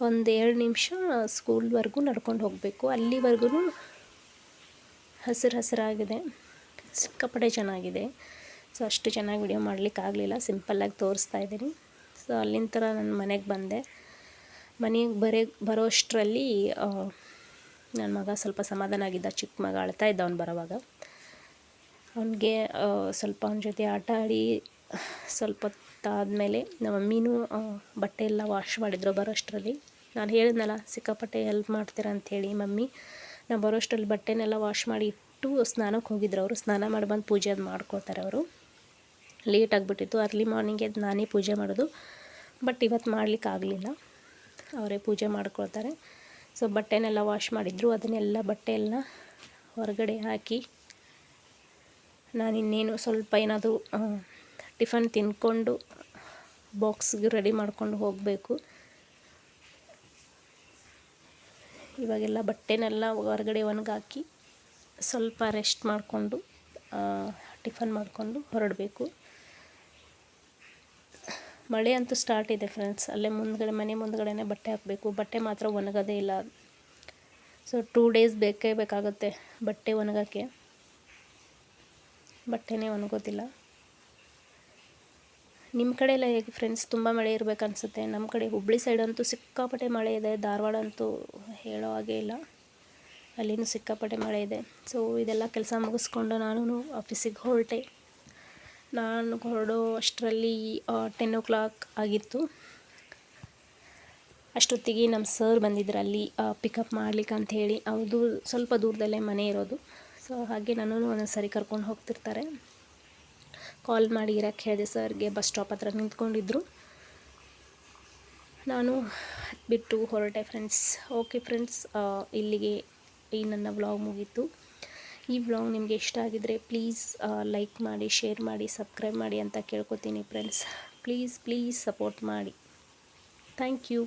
ಒಂದು 2 ನಿಮಿಷ ಸ್ಕೂಲ್ವರೆಗೂ ನಡ್ಕೊಂಡು ಹೋಗಬೇಕು. ಅಲ್ಲಿವರೆಗೂ ಹಸಿರಾಗಿದೆ, ಸಿಕ್ಕಾಪಟ್ಟೆ ಚೆನ್ನಾಗಿದೆ. ಸೊ ಅಷ್ಟು ಚೆನ್ನಾಗಿ ವಿಡಿಯೋ ಮಾಡಲಿಕ್ಕಾಗಲಿಲ್ಲ, ಸಿಂಪಲ್ಲಾಗಿ ತೋರಿಸ್ತಾ ಇದ್ದೀನಿ. ಸೊ ಅಲ್ಲಿಂದ ನಾನು ಮನೆಗೆ ಬಂದೆ. ಮನೆಗೆ ಬರೋ ಅಷ್ಟರಲ್ಲಿ ನನ್ನ ಮಗ ಸ್ವಲ್ಪ ಸಮಾಧಾನ ಆಗಿದ್ದ. ಚಿಕ್ಕ ಮಗ ಅಳ್ತಾ ಇದ್ದ ಅವ್ನು ಬರೋವಾಗ. ಅವನಿಗೆ ಸ್ವಲ್ಪ ಅವನ ಜೊತೆ ಆಟ ಆಡಿ ಸ್ವಲ್ಪ ಹೊತ್ತಾದಮೇಲೆ ನಮ್ಮ ಮಮ್ಮಿನೂ ಬಟ್ಟೆ ಎಲ್ಲ ವಾಶ್ ಮಾಡಿದ್ರು ಬರೋಷ್ಟರಲ್ಲಿ. ನಾನು ಹೇಳಿದ್ನಲ್ಲ ಸಿಕ್ಕಾಪಟ್ಟೆ ಹೆಲ್ಪ್ ಮಾಡ್ತೀರಾ ಅಂಥೇಳಿ ಮಮ್ಮಿ. ನಾನು ಬರೋಷ್ಟರಲ್ಲಿ ಬಟ್ಟೆನೆಲ್ಲ ವಾಶ್ ಮಾಡಿ ಇಟ್ಟು ಸ್ನಾನಕ್ಕೆ ಹೋಗಿದ್ರು ಅವರು. ಸ್ನಾನ ಮಾಡಿ ಬಂದು ಪೂಜೆ ಅದು ಮಾಡ್ಕೋತಾರೆ ಅವರು. ಲೇಟ್ ಆಗಿಬಿಟ್ಟಿತ್ತು, ಅರ್ಲಿ ಮಾರ್ನಿಂಗ್ ಎದ್ದು ನಾನೇ ಪೂಜೆ ಮಾಡೋದು. ಬಟ್ ಇವತ್ತು ಮಾಡಲಿಕ್ಕಾಗಲಿಲ್ಲ, ಅವರೇ ಪೂಜೆ ಮಾಡ್ಕೊಳ್ತಾರೆ. ಸೊ ಬಟ್ಟೆನೆಲ್ಲ ವಾಶ್ ಮಾಡಿದ್ರು, ಅದನ್ನೆಲ್ಲ ಬಟ್ಟೆ ಎಲ್ಲ ಹೊರಗಡೆ ಹಾಕಿ ನಾನಿನ್ನೇನು ಸ್ವಲ್ಪ ಏನಾದರೂ ಟಿಫನ್ ತಿಂದ್ಕೊಂಡು ಬಾಕ್ಸ್ಗೆ ರೆಡಿ ಮಾಡ್ಕೊಂಡು ಹೋಗಬೇಕು. ಇವಾಗೆಲ್ಲ ಬಟ್ಟೆನೆಲ್ಲ ಹೊರಗಡೆ ಒಣಗಾಕಿ ಸ್ವಲ್ಪ ರೆಸ್ಟ್ ಮಾಡಿಕೊಂಡು ಟಿಫನ್ ಮಾಡಿಕೊಂಡು ಹೊರಡಬೇಕು. ಮಳೆ ಅಂತೂ ಸ್ಟಾರ್ಟ್ ಇದೆ ಫ್ರೆಂಡ್ಸ್. ಅಲ್ಲೇ ಮುಂದ್ಗಡೆ ಮನೆ ಮುಂದ್ಗಡೆನೇ ಬಟ್ಟೆ ಹಾಕಬೇಕು. ಬಟ್ಟೆ ಮಾತ್ರ ಒಣಗೋದೇ ಇಲ್ಲ. ಸೊ 2 ಡೇಸ್ ಬೇಕಾಗುತ್ತೆ ಬಟ್ಟೆ ಒಣಗೋಕ್ಕೆ. ಬಟ್ಟೆನೇ ಒಣಗೋದಿಲ್ಲ. ನಿಮ್ಮ ಕಡೆ ಎಲ್ಲ ಹೇಗೆ ಫ್ರೆಂಡ್ಸ್? ತುಂಬ ಮಳೆ ಇರಬೇಕು ಅನಿಸುತ್ತೆ. ನಮ್ಮ ಕಡೆ ಹುಬ್ಬಳ್ಳಿ ಸೈಡಂತೂ ಸಿಕ್ಕಾಪಟ್ಟೆ ಮಳೆ ಇದೆ. ಧಾರವಾಡ ಅಂತೂ ಹೇಳೋ ಹಾಗೆ ಇಲ್ಲ, ಅಲ್ಲಿನೂ ಸಿಕ್ಕಾಪಟ್ಟೆ ಮಳೆ ಇದೆ. ಸೊ ಇದೆಲ್ಲ ಕೆಲಸ ಮುಗಿಸ್ಕೊಂಡು ನಾನು ಆಫೀಸಿಗೆ ಹೊರಟೆ. ನಾನು ಹೊರಡೋ ಅಷ್ಟರಲ್ಲಿ 10 o'clock ಆಗಿತ್ತು. ಅಷ್ಟೊತ್ತಿಗೆ ನಮ್ಮ ಸರ್ ಬಂದಿದ್ರು ಅಲ್ಲಿ ಪಿಕಪ್ ಮಾಡ್ಲಿಕ್ಕೆ ಅಂಥೇಳಿ. ಅವ್ರದ್ದು ಸ್ವಲ್ಪ ದೂರದಲ್ಲೇ ಮನೆ ಇರೋದು. ಸೊ ಹಾಗೆ ನನ್ನನ್ನು ಒಂದೊಂದು ಸರಿ ಕರ್ಕೊಂಡು ಹೋಗ್ತಿರ್ತಾರೆ. ಕಾಲ್ ಮಾಡಿ ಇರಕ್ಕೆ ಹೇಳಿದೆ ಸರ್ಗೆ. ಬಸ್ ಸ್ಟಾಪ್ ಹತ್ರ ನಿಂತ್ಕೊಂಡಿದ್ರು. ನಾನು ಬಿಟ್ಟು ಹೊರಟೆ ಫ್ರೆಂಡ್ಸ್. ಓಕೆ ಫ್ರೆಂಡ್ಸ್, ಇಲ್ಲಿಗೆ ಈ ನನ್ನ ವ್ಲಾಗ್ ಮುಗೀತು. ಈ ವ್ಲಾಗ್ ನಿಮಗೆ ಇಷ್ಟ ಆಗಿದ್ದರೆ ಪ್ಲೀಸ್ ಲೈಕ್ ಮಾಡಿ, ಶೇರ್ ಮಾಡಿ, ಸಬ್ಸ್ಕ್ರೈಬ್ ಮಾಡಿ ಅಂತ ಕೇಳ್ಕೊತೀನಿ ಫ್ರೆಂಡ್ಸ್. ಪ್ಲೀಸ್ ಸಪೋರ್ಟ್ ಮಾಡಿ. Thank you.